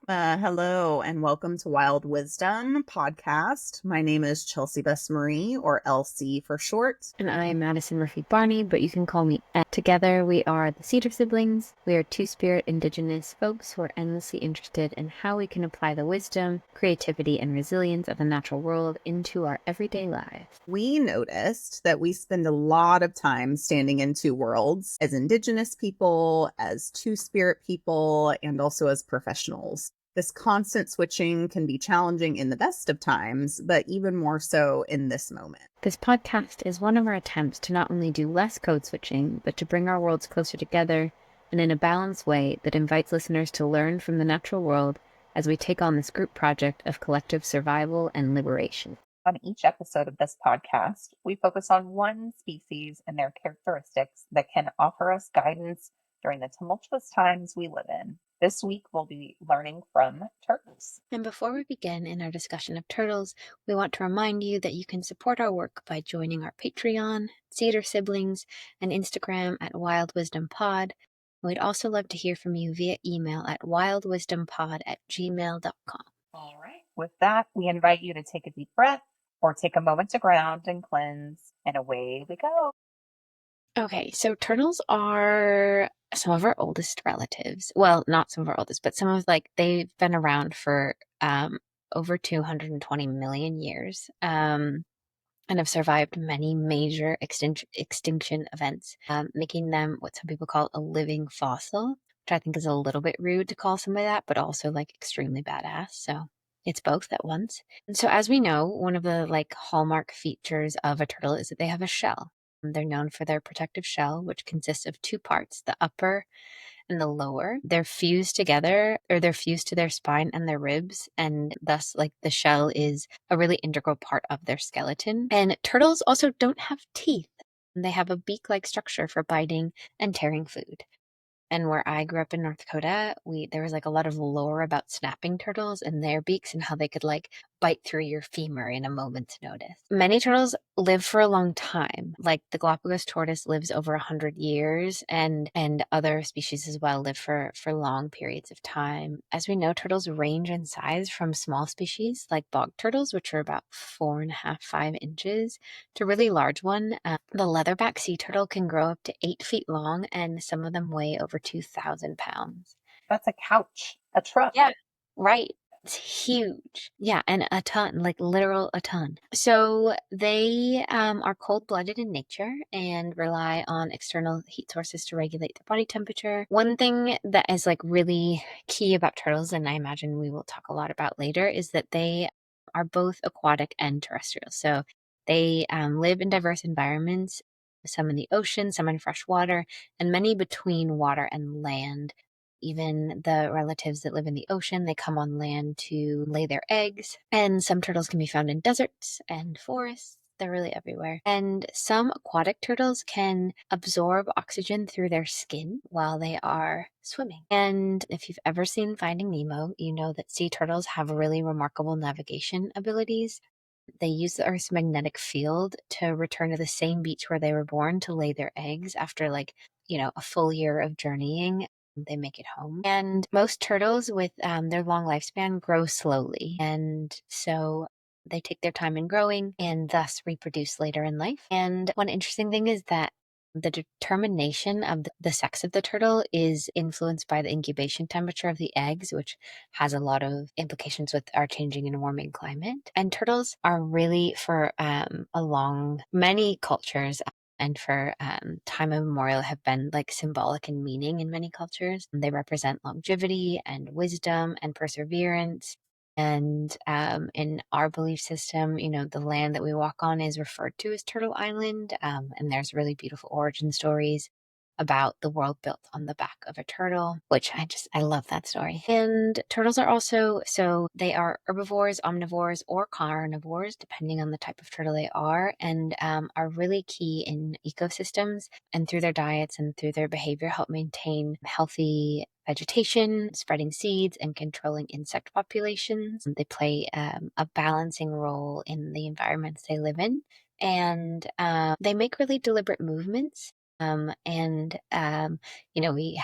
Hello and welcome to Wild Wisdom podcast. My name is Chelsea Bess Marie, or LC for short. And I am Madison Murphy Barney, but you can call me Ed. Together, we are the Cedar Siblings. We are two-spirit indigenous folks who are endlessly interested in how we can apply the wisdom, creativity, and resilience of the natural world into our everyday lives. We noticed that we spend a lot of time standing in two worlds as indigenous people, as two-spirit people, and also as professionals. This constant switching can be challenging in the best of times, but even more so in this moment. This podcast is one of our attempts to not only do less code switching, but to bring our worlds closer together and in a balanced way that invites listeners to learn from the natural world as we take on this group project of collective survival and liberation. On each episode of this podcast, we focus on one species and their characteristics that can offer us guidance during the tumultuous times we live in. This week, we'll be learning from turtles. And before we begin in our discussion of turtles, we want to remind you that you can support our work by joining our Patreon, Cedar Siblings, and Instagram at Wild Wisdom Pod. We'd also love to hear from you via email at wildwisdompod@gmail.com. All right. With that, we invite you to take a deep breath or take a moment to ground and cleanse, and away we go. Okay, so turtles are some of our oldest relatives. Well, not some of our oldest, but they've been around for over 220 million years and have survived many major extinction events, making them what some people call a living fossil, which I think is a little bit rude to call somebody that, but also extremely badass. So it's both at once. And so as we know, one of the hallmark features of a turtle is that they have a shell. They're known for their protective shell, which consists of two parts, the upper and the lower. They're fused together, or they're fused to their spine and their ribs, and thus the shell is a really integral part of their skeleton. And turtles also don't have teeth. They have a beak-like structure for biting and tearing food. And where I grew up in North Dakota, there was a lot of lore about snapping turtles and their beaks and how they could bite through your femur in a moment's notice. Many turtles live for a long time. The Galapagos tortoise lives over 100 years, and other species as well live for long periods of time. As we know, turtles range in size from small species like bog turtles, which are about 4.5, 5 inches, to really large one. The leatherback sea turtle can grow up to 8 feet long, and some of them weigh over 2,000 pounds. That's a couch, a truck. Yeah, right. It's huge. Yeah, and a ton, literal a ton. So they are cold-blooded in nature and rely on external heat sources to regulate their body temperature. One thing that is really key about turtles, and I imagine we will talk a lot about later, is that they are both aquatic and terrestrial. So they live in diverse environments, some in the ocean, some in fresh water, and many between water and land. Even the relatives that live in the ocean, they come on land to lay their eggs. And some turtles can be found in deserts and forests. They're really everywhere. And some aquatic turtles can absorb oxygen through their skin while they are swimming. And if you've ever seen Finding Nemo, you know that sea turtles have really remarkable navigation abilities. They use the Earth's magnetic field to return to the same beach where they were born to lay their eggs after a full year of journeying. They make it home. And most turtles with their long lifespan grow slowly. And so they take their time in growing and thus reproduce later in life. And one interesting thing is that the determination of the sex of the turtle is influenced by the incubation temperature of the eggs, which has a lot of implications with our changing and warming climate. And turtles are really, for many cultures, and for time immemorial, have been symbolic in meaning in many cultures. They represent longevity and wisdom and perseverance. And in our belief system, the land that we walk on is referred to as Turtle Island. And there's really beautiful origin stories about the world built on the back of a turtle, which I love that story. And turtles are also, so they are herbivores, omnivores, or carnivores, depending on the type of turtle they are, and are really key in ecosystems, and through their diets and through their behavior help maintain healthy vegetation, spreading seeds, and controlling insect populations. They play a balancing role in the environments they live in. And they make really deliberate movements We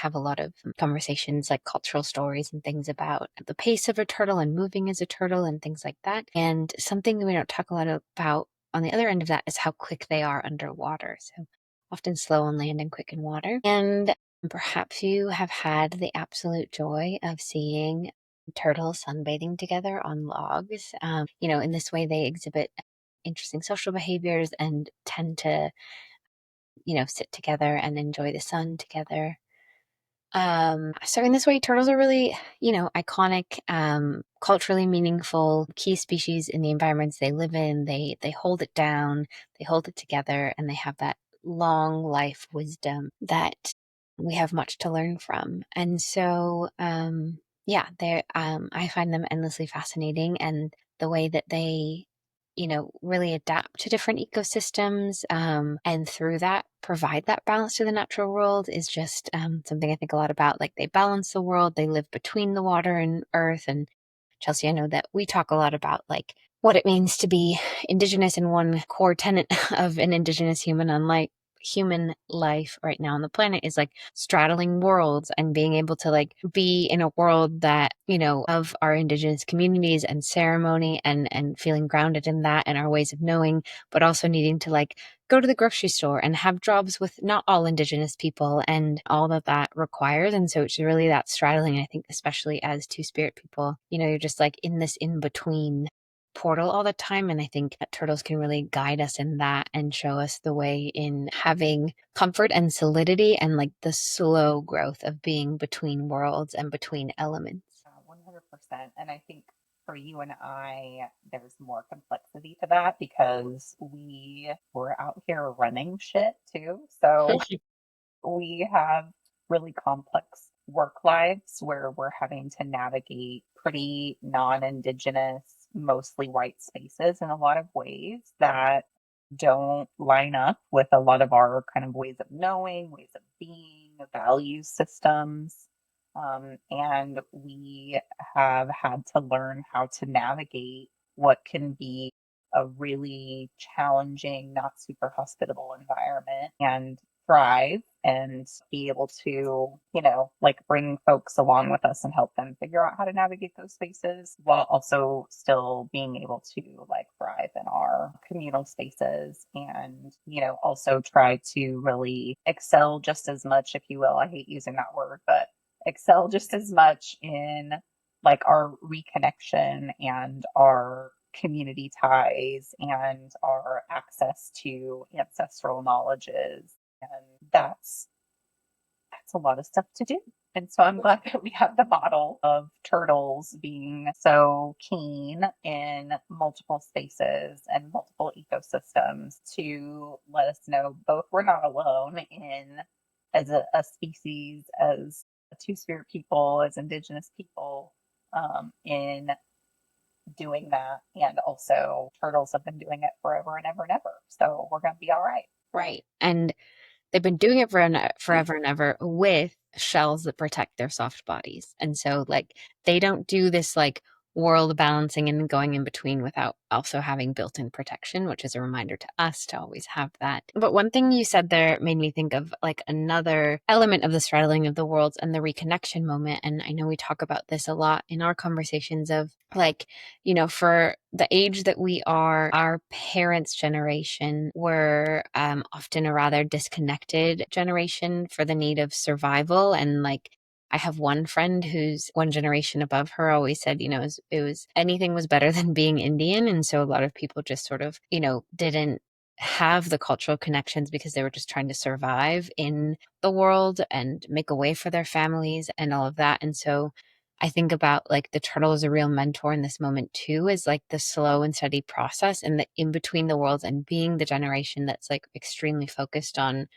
have a lot of conversations, like cultural stories and things about the pace of a turtle and moving as a turtle and things like that. And something that we don't talk a lot about on the other end of that is how quick they are underwater. So often slow on land and quick in water. And perhaps you have had the absolute joy of seeing turtles sunbathing together on logs. In this way, they exhibit interesting social behaviors and tend to sit together and enjoy the sun together. So in this way, turtles are really, iconic, culturally meaningful, key species in the environments they live in. They hold it down, they hold it together, and they have that long life wisdom that we have much to learn from. And so, I find them endlessly fascinating, and the way that they really adapt to different ecosystems, and through that provide that balance to the natural world is just something I think a lot about. Like, they balance the world, they live between the water and earth. And Chelsea, I know that we talk a lot about like what it means to be Indigenous, and one core tenet of an Indigenous human, unlike human life right now on the planet, is like straddling worlds and being able to like be in a world that of our Indigenous communities and ceremony, and feeling grounded in that and our ways of knowing, but also needing to like go to the grocery store and have jobs with not all Indigenous people and all that that requires. And so it's really that straddling. I think especially as two-spirit people, you're just like in this in between portal all the time. And I think that turtles can really guide us in that and show us the way in having comfort and solidity, and like the slow growth of being between worlds and between elements. 100%. And I think for you and I, there's more complexity to that because we were out here running shit too. So we have really complex work lives where we're having to navigate pretty non-Indigenous, mostly white spaces in a lot of ways that don't line up with a lot of our kind of ways of knowing, ways of being, value systems. And we have had to learn how to navigate what can be a really challenging, not super hospitable environment and thrive and be able to, like bring folks along with us and help them figure out how to navigate those spaces while also still being able to like thrive in our communal spaces and, also try to really excel just as much, if you will. I hate using that word, but excel just as much in like our reconnection and our community ties and our access to ancestral knowledges. And that's a lot of stuff to do. And so I'm glad that we have the model of turtles being so keen in multiple spaces and multiple ecosystems to let us know both we're not alone in as a species, as a two-spirit people, as Indigenous people, in doing that. And also turtles have been doing it forever and ever and ever. So we're going to be all right. Right. And they've been doing it forever and ever with shells that protect their soft bodies. And so, like, they don't do this, like, world balancing and going in between without also having built-in protection, which is a reminder to us to always have that. But one thing you said there made me think of, like, another element of the straddling of the worlds and the reconnection moment. And I know we talk about this a lot in our conversations of, like, for the age that we are, our parents' generation were often a rather disconnected generation for the need of survival. And like, I have one friend who's one generation above her always said, it was anything was better than being Indian. And so a lot of people just sort of, didn't have the cultural connections because they were just trying to survive in the world and make a way for their families and all of that. And so I think about like the turtle as a real mentor in this moment too, is like the slow and steady process and the in between the worlds, and being the generation that's like extremely focused on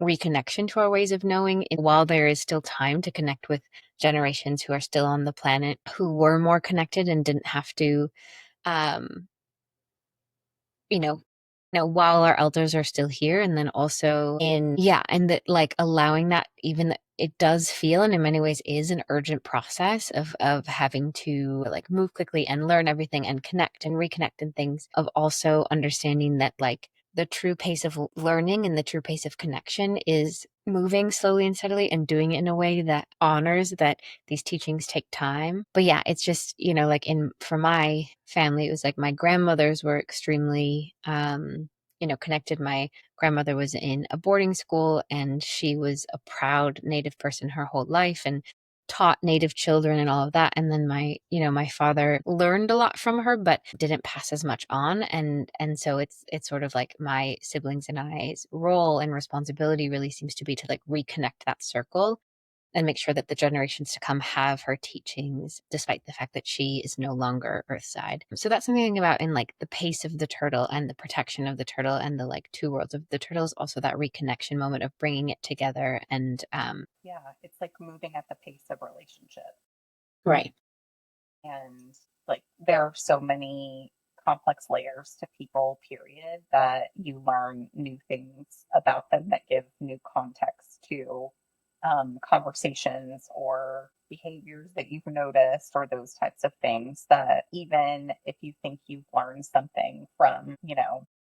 reconnection to our ways of knowing, while there is still time to connect with generations who are still on the planet, who were more connected and didn't have to, um, you know, while our elders are still here. And then also and that like allowing that, even that it does feel, and in many ways is, an urgent process of having to like move quickly and learn everything and connect and reconnect and things, of also understanding that like the true pace of learning and the true pace of connection is moving slowly and steadily and doing it in a way that honors that these teachings take time. But yeah, it's just, like for my family, it was like my grandmothers were extremely, connected. My grandmother was in a boarding school and she was a proud Native person her whole life and taught Native children and all of that. And then my father learned a lot from her, but didn't pass as much on. And so it's sort of like my siblings and I's role and responsibility really seems to be to like reconnect that circle and make sure that the generations to come have her teachings, despite the fact that she is no longer Earthside. So that's something about in like the pace of the turtle and the protection of the turtle and the like two worlds of the turtle is also that reconnection moment of bringing it together. And Yeah, it's like moving at the pace of relationship. right. And like there are so many complex layers to people, period, that you learn new things about them that give new context to conversations or behaviors that you've noticed or those types of things that even if you think you've learned something from,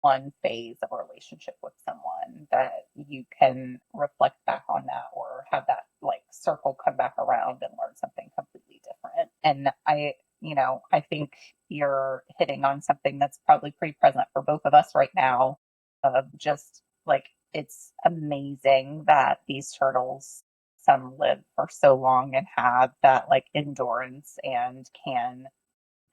one phase of a relationship with someone, that you can reflect back on that or have that like circle come back around and learn something completely different. And I think you're hitting on something that's probably pretty present for both of us right now, of just like it's amazing that these turtles, some live for so long and have that like endurance and can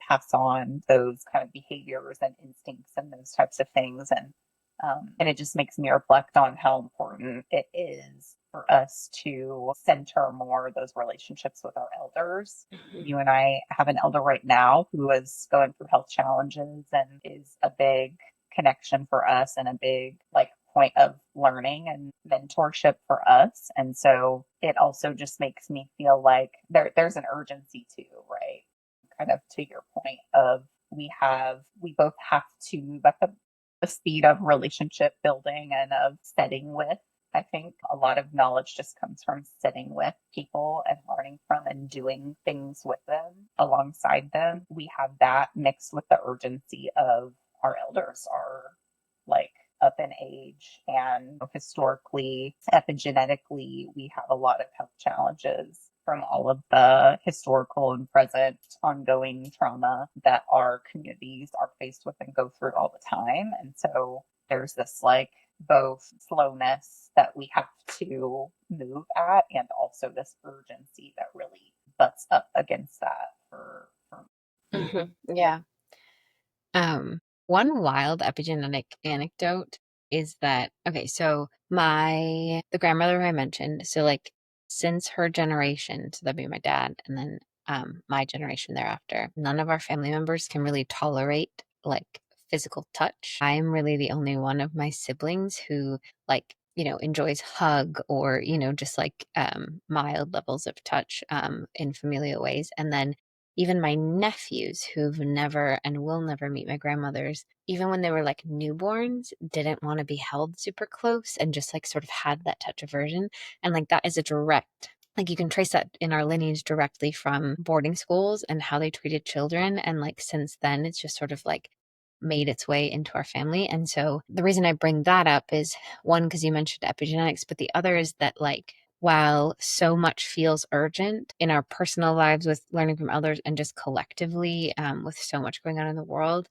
pass on those kind of behaviors and instincts and those types of things. And it just makes me reflect on how important it is for us to center more those relationships with our elders. You and I have an elder right now who is going through health challenges and is a big connection for us and a big like point of learning and mentorship for us. And so it also just makes me feel like there's an urgency too, right? Kind of to your point of we both have to move at the speed of relationship building and of sitting with. I think a lot of knowledge just comes from sitting with people and learning from and doing things with them alongside them. We have that mixed with the urgency of our elders are like up in age, and historically, epigenetically, we have a lot of health challenges from all of the historical and present ongoing trauma that our communities are faced with and go through all the time. And so there's this like both slowness that we have to move at and also this urgency that really butts up against that for Yeah. One wild epigenetic anecdote is that, okay, so the grandmother I mentioned, so like since her generation, so that'd be my dad, and then my generation thereafter, none of our family members can really tolerate like physical touch. I'm really the only one of my siblings who like, enjoys hug or, just like mild levels of touch in familial ways. And then even my nephews who've never and will never meet my grandmothers, even when they were like newborns, didn't want to be held super close and just like sort of had that touch aversion. And like that is a direct, like you can trace that in our lineage directly from boarding schools and how they treated children. And like since then, it's just sort of like made its way into our family. And so the reason I bring that up is one, because you mentioned epigenetics, but the other is that like while so much feels urgent in our personal lives with learning from others and just collectively with so much going on in the world,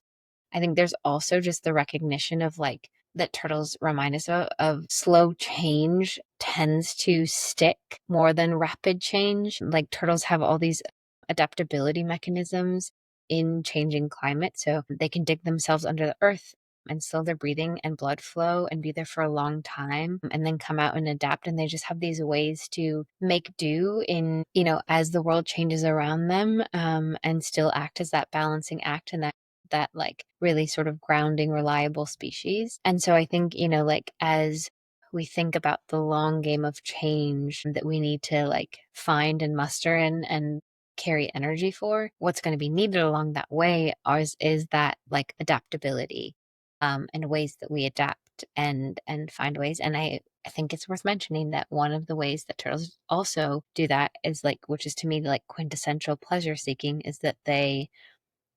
I think there's also just the recognition of like that turtles remind us of slow change tends to stick more than rapid change. Like turtles have all these adaptability mechanisms in changing climate. So they can dig themselves under the earth and slow their breathing and blood flow and be there for a long time and then come out and adapt. And they just have these ways to make do in, as the world changes around them, and still act as that balancing act and that like really sort of grounding, reliable species. And so I think, like as we think about the long game of change that we need to like find and muster and carry energy for, what's going to be needed along that way is that like adaptability, and ways that we adapt and find ways. And I think it's worth mentioning that one of the ways that turtles also do that is like, which is to me like quintessential pleasure seeking, is that they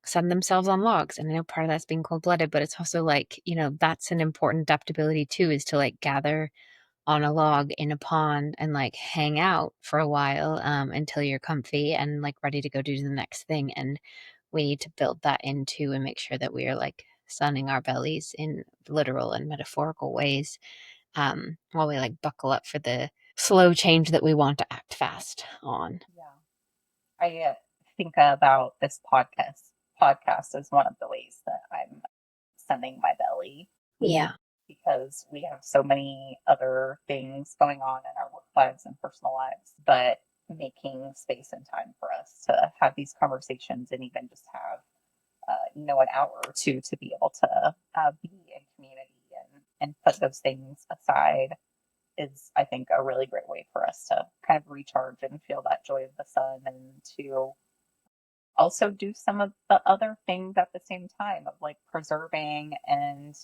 sun themselves on logs. And I know part of that's being cold-blooded, but it's also like, that's an important adaptability too, is to like gather on a log in a pond and like hang out for a while until you're comfy and like ready to go do the next thing. And we need to build that into and make sure that we are like sunning our bellies in literal and metaphorical ways while we like buckle up for the slow change that we want to act fast on. Yeah. I think about this podcast as one of the ways that I'm sunning my belly, Yeah. because we have so many other things going on in our work lives and personal lives, but making space and time for us to have these conversations and even just have an hour or two to be able to be in community and put those things aside is, I think, a really great way for us to kind of recharge and feel that joy of the sun, and to also do some of the other things at the same time of like preserving and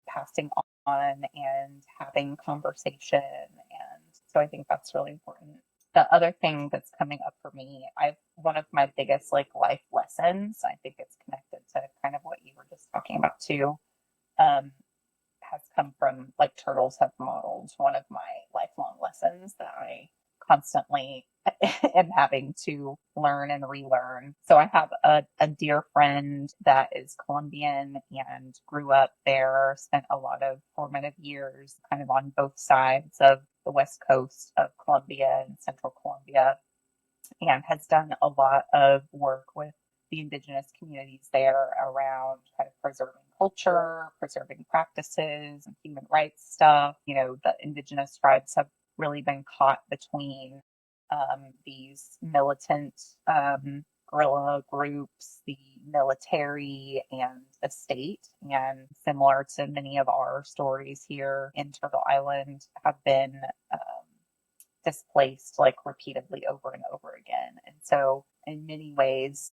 passing on and having conversation. And so I think that's really important. The other thing that's coming up for me, one of my biggest like life lessons, I think it's connected to kind of what you were just talking about too, has come from like turtles have modeled one of my lifelong lessons that I constantly am having to learn and relearn. So I have a dear friend that is Colombian and grew up there, spent a lot of formative years kind of on both sides of the west coast of Colombia and central Colombia, and has done a lot of work with the indigenous communities there around kind of preserving culture, preserving practices, and human rights stuff. The indigenous tribes have really been caught between these militant guerrilla groups, the military, and the state. And similar to many of our stories here in Turtle Island, have been displaced like repeatedly over and over again. And so, in many ways,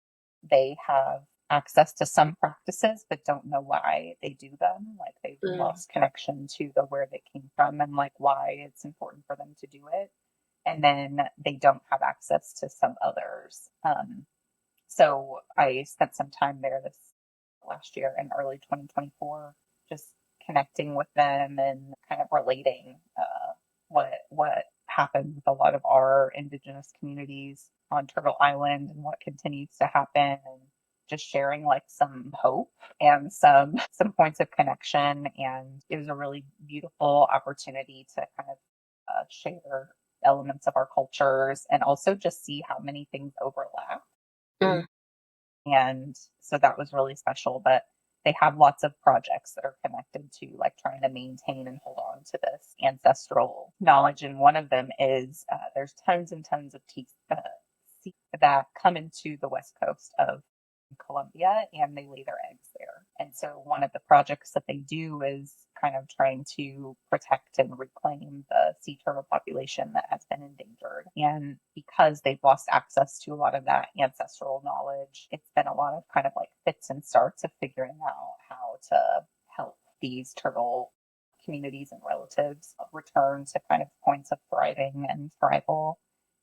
they have access to some practices but don't know why they do them. Like they've lost connection to the where they came from and like why it's important for them to do it. And then they don't have access to some others. So I spent some time there this last year in early 2024, just connecting with them and kind of relating what happened with a lot of our indigenous communities on Turtle Island and what continues to happen, and just sharing like some hope and some points of connection. And it was a really beautiful opportunity to kind of share elements of our cultures and also just see how many things overlap. And so that was really special. But they have lots of projects that are connected to like trying to maintain and hold on to this ancestral knowledge. And one of them is there's tons and tons of teeth that come into the west coast of Colombia, and they lay their eggs there. And so one of the projects that they do is kind of trying to protect and reclaim the sea turtle population that has been endangered. And because they've lost access to a lot of that ancestral knowledge, it's been a lot of kind of like fits and starts of figuring out how to help these turtle communities and relatives return to kind of points of thriving and thrival.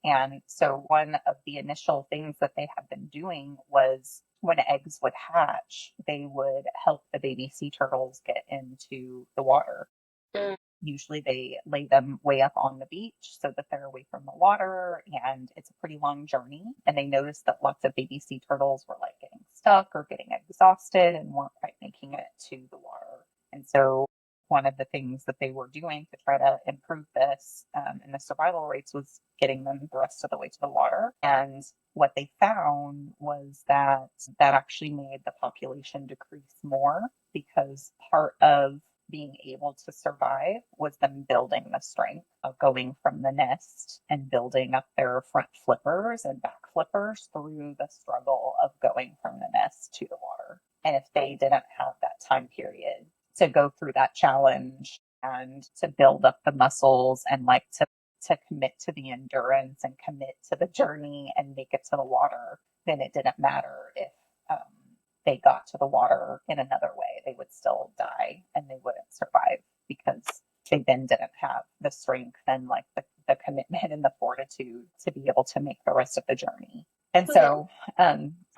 And so one of the initial things that they have been doing was when eggs would hatch, they would help the baby sea turtles get into the water. Usually they lay them way up on the beach so that they're away from the water, and it's a pretty long journey. And they noticed that lots of baby sea turtles were like getting stuck or getting exhausted and weren't quite making it to the water. And so one of the things that they were doing to try to improve this and the survival rates was getting them the rest of the way to the water. And what they found was that actually made the population decrease more, because part of being able to survive was them building the strength of going from the nest and building up their front flippers and back flippers through the struggle of going from the nest to the water. And if they didn't have that time period to go through that challenge and to build up the muscles and like to commit to the endurance and commit to the journey and make it to the water, then it didn't matter if they got to the water in another way. They would still die and they wouldn't survive, because they then didn't have the strength and like the commitment and the fortitude to be able to make the rest of the journey. And so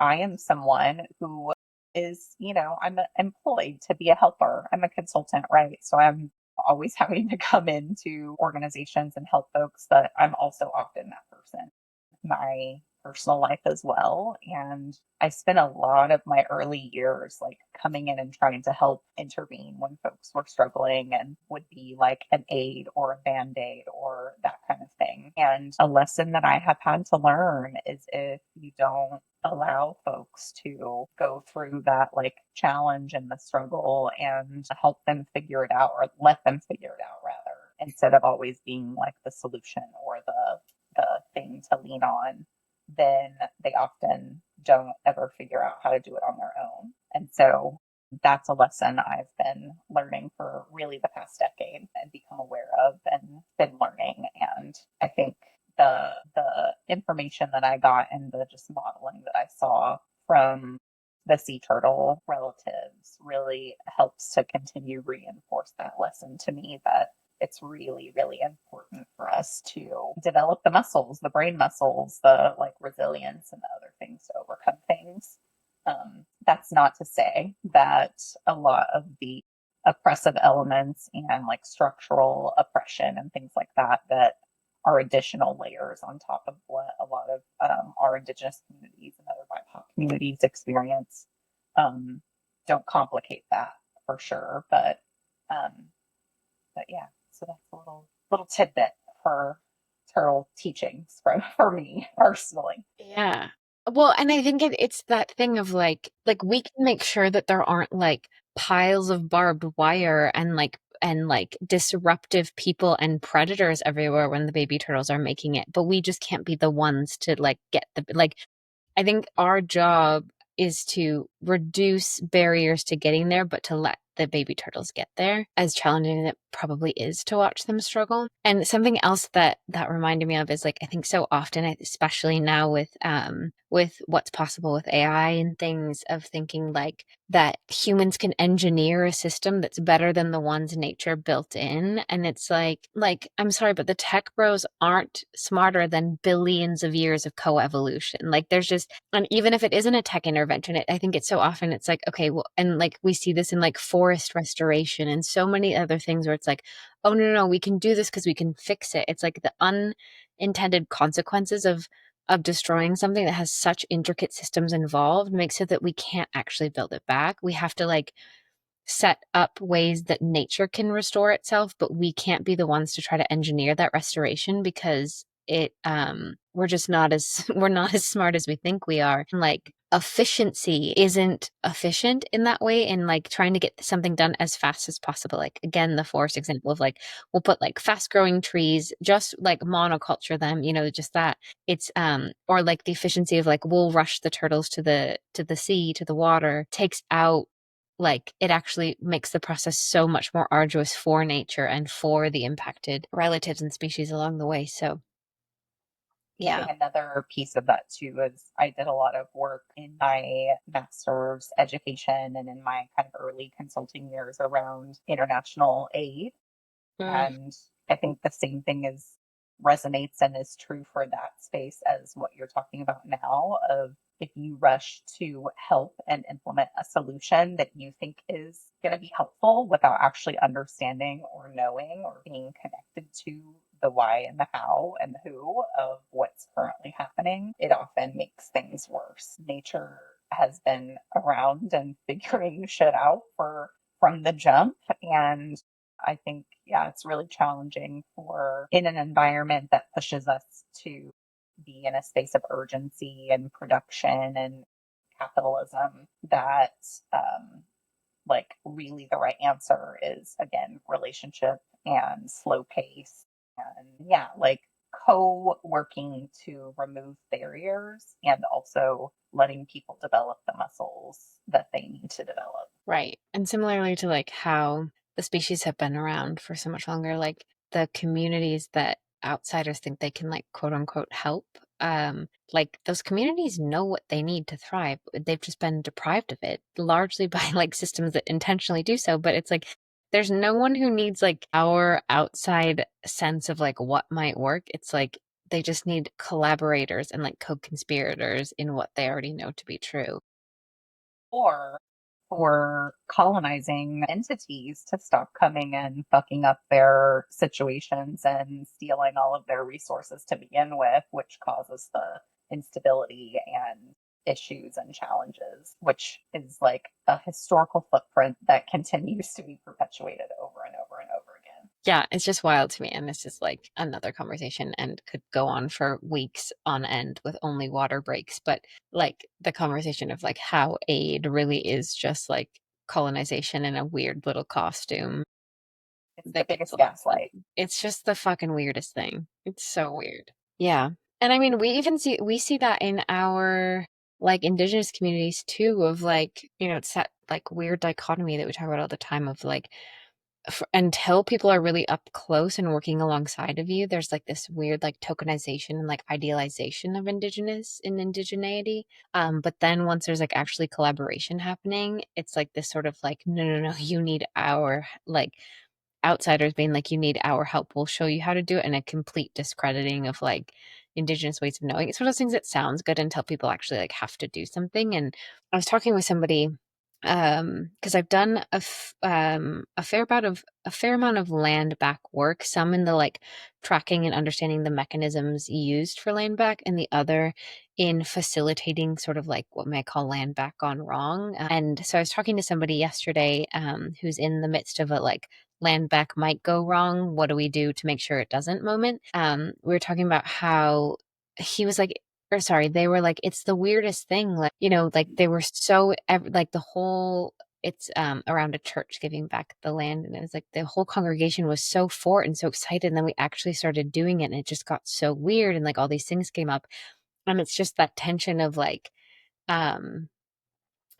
I am someone who is, I'm employed to be a helper. I'm a consultant, right? So I'm always having to come into organizations and help folks, but I'm also often that person, my personal life as well. And I spent a lot of my early years like coming in and trying to help intervene when folks were struggling and would be like an aid or a band aid or that kind of thing. And a lesson that I have had to learn is if you don't allow folks to go through that like challenge and the struggle and help them figure it out, or let them figure it out rather, instead of always being like the solution or the thing to lean on, then they often don't ever figure out how to do it on their own. And so that's a lesson I've been learning for really the past decade and become aware of and been learning. And I think the information that I got and the just modeling that I saw from the sea turtle relatives really helps to continue reinforce that lesson to me, that it's really, really important for us to develop the muscles, the brain muscles, the like resilience and the other things to overcome things. That's not to say that a lot of the oppressive elements and like structural oppression and things like that that are additional layers on top of what a lot of our Indigenous communities and other BIPOC communities experience, don't complicate that for sure. But yeah, so that's a little tidbit for turtle teachings from for me personally. Yeah. Well, and I think it's that thing of like we can make sure that there aren't like piles of barbed wire and like disruptive people and predators everywhere when the baby turtles are making it, but we just can't be the ones to like get the like I think our job is to reduce barriers to getting there, but to let the baby turtles get there, as challenging as it probably is to watch them struggle. And something else that reminded me of is like I think so often, especially now with what's possible with AI and things, of thinking like that humans can engineer a system that's better than the ones nature built in. And it's like I'm sorry, but the tech bros aren't smarter than billions of years of coevolution. Like there's just, and even if it isn't a tech intervention, I think it's so often it's like, okay, well, and like we see this in like forest restoration and so many other things where it's like, oh no, we can do this because we can fix it. It's like the unintended consequences of destroying something that has such intricate systems involved makes it that we can't actually build it back. We have to like set up ways that nature can restore itself, but we can't be the ones to try to engineer that restoration because we're just not as we're not as smart as we think we are. Like efficiency isn't efficient in that way, and like trying to get something done as fast as possible. Like again, the forest example of like we'll put like fast growing trees, just like monoculture them, just that. It's or like the efficiency of like we'll rush the turtles to the sea, to the water, takes out, like it actually makes the process so much more arduous for nature and for the impacted relatives and species along the way. So I yeah. think another piece of that too is I did a lot of work in my master's education and in my kind of early consulting years around international aid. Mm. And I think the same thing resonates and is true for that space as what you're talking about now, of if you rush to help and implement a solution that you think is going to be helpful without actually understanding or knowing or being connected to the why and the how and the who of what's currently happening, it often makes things worse. Nature has been around and figuring shit out from the jump. And I think, yeah, it's really challenging for in an environment that pushes us to be in a space of urgency and production and capitalism, that like really the right answer is again relationship and slow pace and yeah, like co-working to remove barriers and also letting people develop the muscles that they need to develop. Right. And similarly to like how the species have been around for so much longer, like the communities that outsiders think they can like quote unquote help, like those communities know what they need to thrive. They've just been deprived of it largely by like systems that intentionally do so. But it's like there's no one who needs like our outside sense of like what might work. It's like They just need collaborators and like co-conspirators in what they already know to be true. Or for colonizing entities to stop coming and fucking up their situations and stealing all of their resources to begin with, which causes the instability and issues and challenges, which is like a historical footprint that continues to be perpetuated over and over and over again. Yeah, it's just wild to me. And it's just like another conversation and could go on for weeks on end with only water breaks. But like the conversation of like how aid really is just like colonization in a weird little costume It's the that gets biggest a lot of gaslight. funding. It's just the fucking weirdest thing. It's so weird. Yeah. And I mean, we see that in our like indigenous communities too, of like, you know, it's that like weird dichotomy that we talk about all the time of like, until people are really up close and working alongside of you, there's like this weird like tokenization and like idealization of indigenous and indigeneity. But then once there's like actually collaboration happening, it's like this sort of like, no, no, no, you need our like outsiders being like, you need our help. We'll show you how to do it, and a complete discrediting of like indigenous ways of knowing. It's one of those things that sounds good until people actually like have to do something. And I was talking with somebody because I've done a fair amount of land back work, some in the like tracking and understanding the mechanisms used for land back, and the other in facilitating sort of like what may I call land back gone wrong. And so I was talking to somebody yesterday who's in the midst of a like land back might go wrong. What do we do to make sure it doesn't moment? We were talking about how he was like, or sorry, they were like, it's the weirdest thing. Like, you know, like they were so, like the whole, it's around a church giving back the land. And it was like the whole congregation was so for it and so excited. And then we actually started doing it and it just got so weird. And like all these things came up. And it's just that tension of like, um,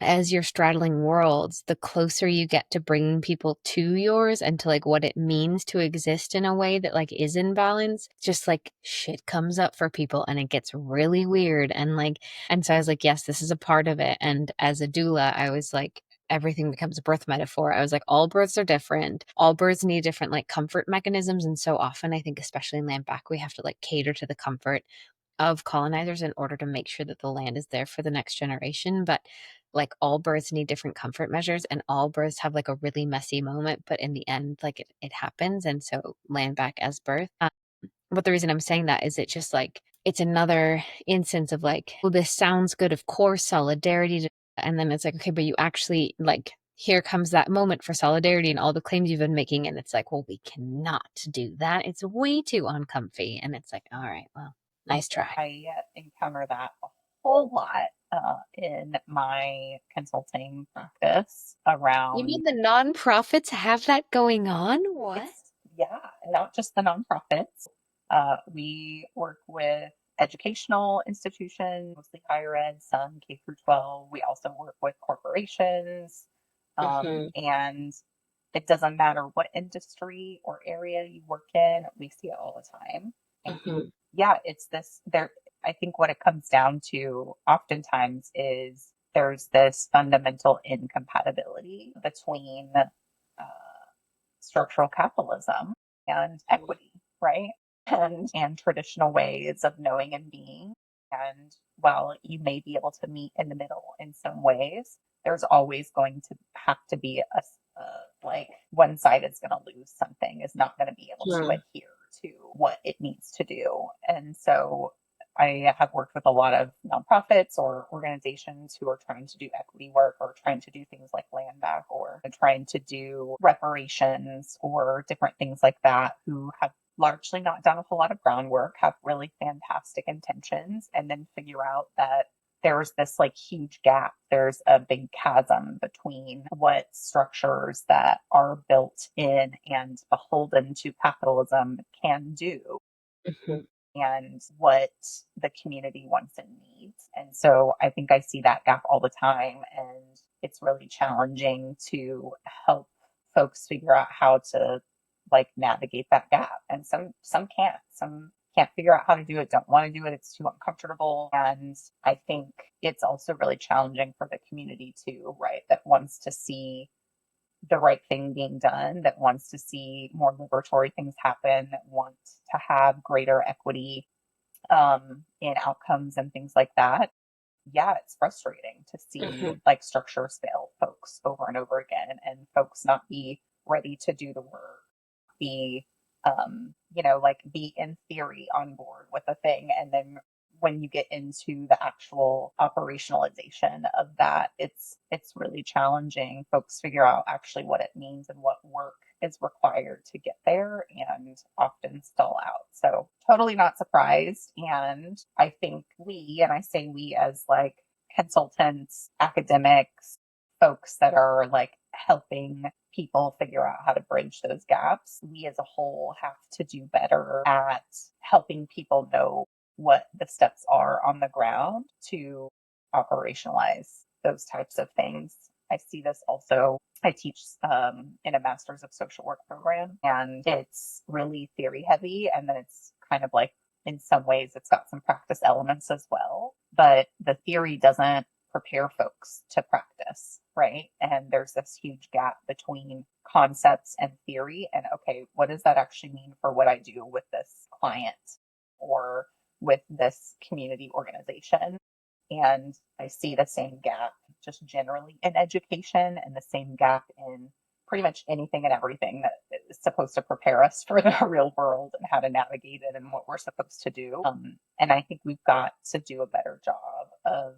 as you're straddling worlds, the closer you get to bringing people to yours and to like what it means to exist in a way that like is in balance, just like shit comes up for people and it gets really weird. And like, and so I was like, yes, this is a part of it. And as a doula, I was like, everything becomes a birth metaphor. I was like, all births are different. All births need different like comfort mechanisms. And so often, I think, especially in land back, we have to like cater to the comfort of colonizers in order to make sure that the land is there for the next generation. But like all births need different comfort measures and all births have like a really messy moment, but in the end, like it happens. And so land back as birth. But the reason I'm saying that is it just like, it's another instance of like, well, this sounds good, of course, solidarity. And then it's like, okay, but you actually like, here comes that moment for solidarity and all the claims you've been making. And it's like, well, we cannot do that. It's way too uncomfy. And it's like, all right, well, nice try. I encounter that a whole lot in my consulting practice You around. mean the nonprofits have that going on? What? Yeah, not just the nonprofits. We work with educational institutions, mostly higher ed, some K through 12. We also work with corporations. Mm-hmm. And it doesn't matter what industry or area you work in, we see it all the time. And Mm-hmm. yeah, it's this there. I think what it comes down to oftentimes is there's this fundamental incompatibility between structural capitalism and equity, right? And traditional ways of knowing and being. And while you may be able to meet in the middle in some ways, there's always going to have to be like one side is going to lose something, is not going to be able to Hmm. adhere to what it needs to do. And so I have worked with a lot of nonprofits or organizations who are trying to do equity work or trying to do things like land back or trying to do reparations or different things like that, who have largely not done a whole lot of groundwork, have really fantastic intentions, and then figure out that there's this like huge gap. There's a big chasm between what structures that are built in and beholden to capitalism can do Mm-hmm. and what the community wants and needs. And so I think I see that gap all the time. And it's really challenging to help folks figure out how to like navigate that gap. And some can't. Some can't figure out how to do it, don't want to do it, it's too uncomfortable. And I think it's also really challenging for the community too, right? That wants to see the right thing being done, that wants to see more liberatory things happen, that wants to have greater equity in outcomes and things like that. Yeah, it's frustrating to see Mhm. like structures fail folks over and over again and folks not be ready to do the work, be like be in theory on board with a thing, and then when you get into the actual operationalization of that, it's really challenging. Folks figure out actually what it means and what work is required to get there and often stall out. So totally not surprised. And I think and I say we as like consultants, academics, folks that are like helping people figure out how to bridge those gaps, we as a whole have to do better at helping people know what the steps are on the ground to operationalize those types of things. I see this also. I teach in a master's of social work program, and it's really theory heavy. And then it's kind of like, in some ways, it's got some practice elements as well. But the theory doesn't prepare folks to practice, right? And there's this huge gap between concepts and theory. And okay, what does that actually mean for what I do with this client or with this community organization? And I see the same gap just generally in education and the same gap in pretty much anything and everything that is supposed to prepare us for the real world and how to navigate it and what we're supposed to do. And I think we've got to do a better job of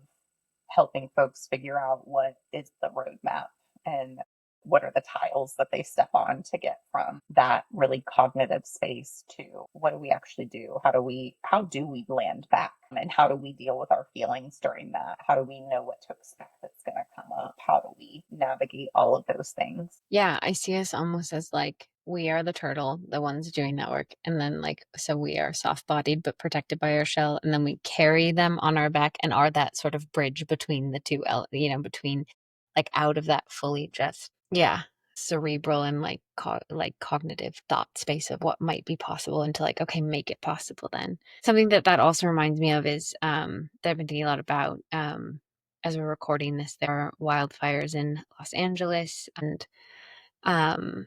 helping folks figure out what is the roadmap and what are the tiles that they step on to get from that really cognitive space to what do we actually do? How do we land back? And how do we deal with our feelings during that? How do we know what to expect that's going to come up? How do we navigate all of those things? Yeah, I see us almost as like we are the turtle, the ones doing that work. And then, like, so we are soft bodied but protected by our shell. And then we carry them on our back and are that sort of bridge between the two, between like out of that fully just, yeah, cerebral and like, like cognitive thought space of what might be possible into like, okay, make it possible then. Something that also reminds me of is that I've been thinking a lot about as we're recording this, there are wildfires in Los Angeles and um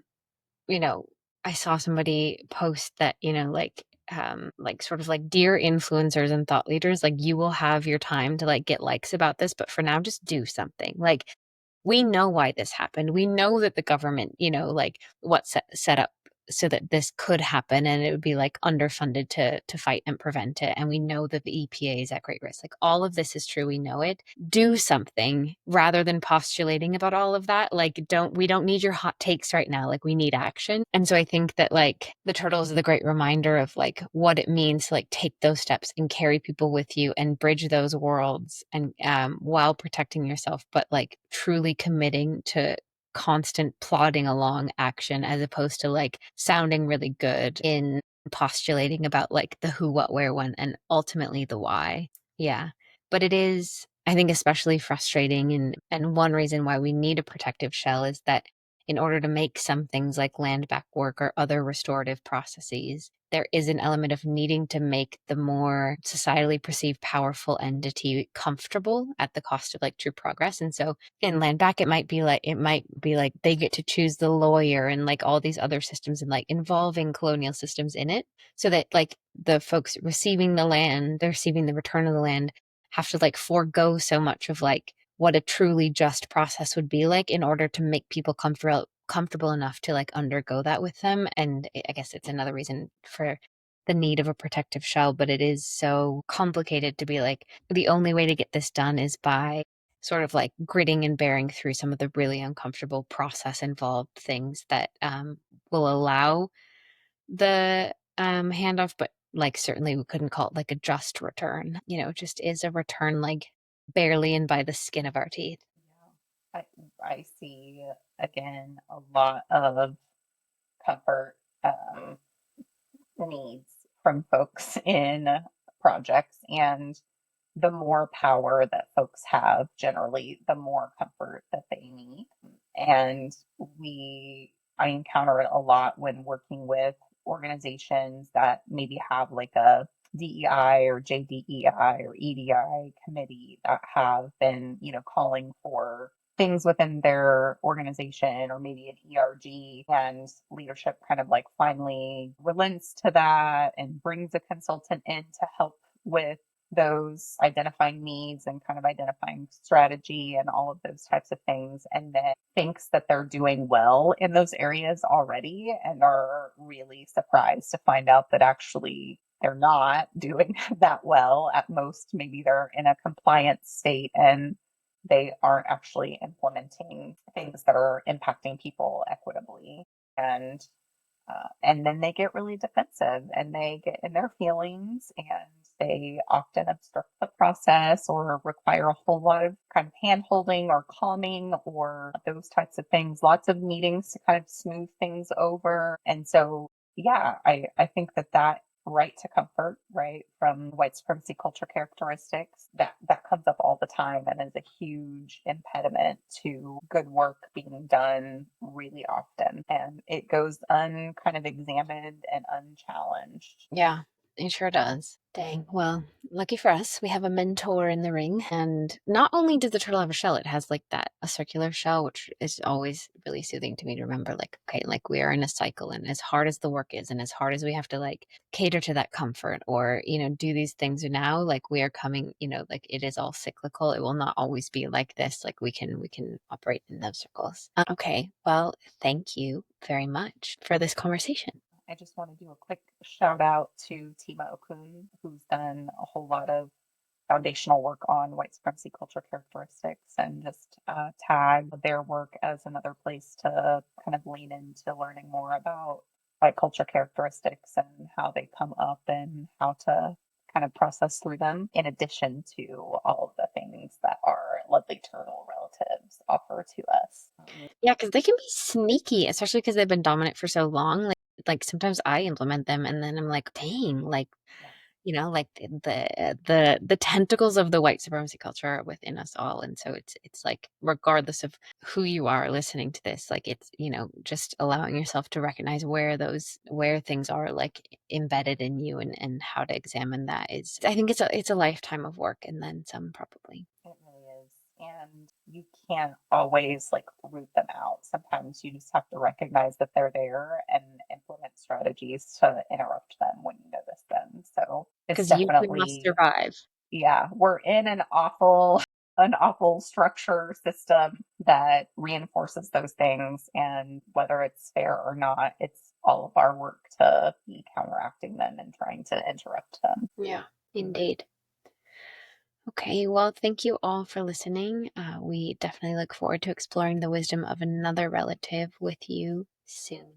you know I saw somebody post that like sort of like dear influencers and thought leaders, like you will have your time to like get likes about this, but for now just do something. Like we know why this happened. We know that the government, like what set up so that this could happen, and it would be like underfunded to fight and prevent it. And we know that the EPA is at great risk. Like all of this is true. We know it. Do something rather than postulating about all of that. Like we don't need your hot takes right now. Like we need action. And so I think that like the turtles are the great reminder of like what it means to like take those steps and carry people with you and bridge those worlds and while protecting yourself, but like truly committing to constant plodding along action as opposed to like sounding really good in postulating about like the who, what, where, when, and ultimately the why. Yeah. But it is, I think, especially frustrating. And one reason why we need a protective shell is that in order to make some things like land back work or other restorative processes, there is an element of needing to make the more societally perceived powerful entity comfortable at the cost of like true progress. And so in land back, it might be like they get to choose the lawyer and like all these other systems and like involving colonial systems in it, so that like the folks receiving the land, they're receiving the return of the land, have to like forego so much of like what a truly just process would be like in order to make people comfortable enough to like undergo that with them. And I guess it's another reason for the need of a protective shell, but it is so complicated to be like the only way to get this done is by sort of like gritting and bearing through some of the really uncomfortable process involved things that will allow the handoff, but like certainly we couldn't call it like a just return. Just is a return like barely in by the skin of our teeth. Yeah. I see again a lot of comfort needs from folks in projects, and the more power that folks have, generally, the more comfort that they need. And I encounter it a lot when working with organizations that maybe have like a DEI or JDEI or EDI committee that have been, calling for things within their organization or maybe an ERG, and leadership kind of like finally relents to that and brings a consultant in to help with those identifying needs and kind of identifying strategy and all of those types of things, and then thinks that they're doing well in those areas already and are really surprised to find out that actually they're not doing that well. At most, maybe they're in a compliance state and they aren't actually implementing things that are impacting people equitably. And then they get really defensive and they get in their feelings and they often obstruct the process or require a whole lot of kind of hand holding or calming or those types of things, lots of meetings to kind of smooth things over. And so, yeah, I think that right to comfort, right, from white supremacy culture characteristics, that comes up all the time and is a huge impediment to good work being done really often. And it goes kind of examined and unchallenged. Yeah, it sure does. Dang. Well, lucky for us, we have a mentor in the ring. And not only does the turtle have a shell, it has like a circular shell, which is always really soothing to me to remember, like, okay, like we are in a cycle, and as hard as the work is, and as hard as we have to like cater to that comfort or, do these things now, like we are coming, like it is all cyclical. It will not always be like this. Like we can operate in those circles. Okay. Well, thank you very much for this conversation. I just want to do a quick shout out to Tima Okun, who's done a whole lot of foundational work on white supremacy culture characteristics, and just tag their work as another place to kind of lean into learning more about white culture characteristics and how they come up and how to kind of process through them, in addition to all of the things that our lovely turtle relatives offer to us. Yeah, because they can be sneaky, especially because they've been dominant for so long. Like sometimes I implement them, and then I'm like, dang, like Yeah. like the tentacles of the white supremacy culture are within us all, and so it's like regardless of who you are listening to this, like it's just allowing yourself to recognize where things are like embedded in you, and how to examine that is, I think it's a lifetime of work and then some, probably. It really is. And you can't always like root them out. Sometimes you just have to recognize that they're there and implement strategies to interrupt them when you notice them. So it's Because you must definitely, survive. yeah, we're in an awful structure system that reinforces those things. And whether it's fair or not, it's all of our work to be counteracting them and trying to interrupt them. Yeah, indeed. Okay, well, thank you all for listening. We definitely look forward to exploring the wisdom of another relative with you soon.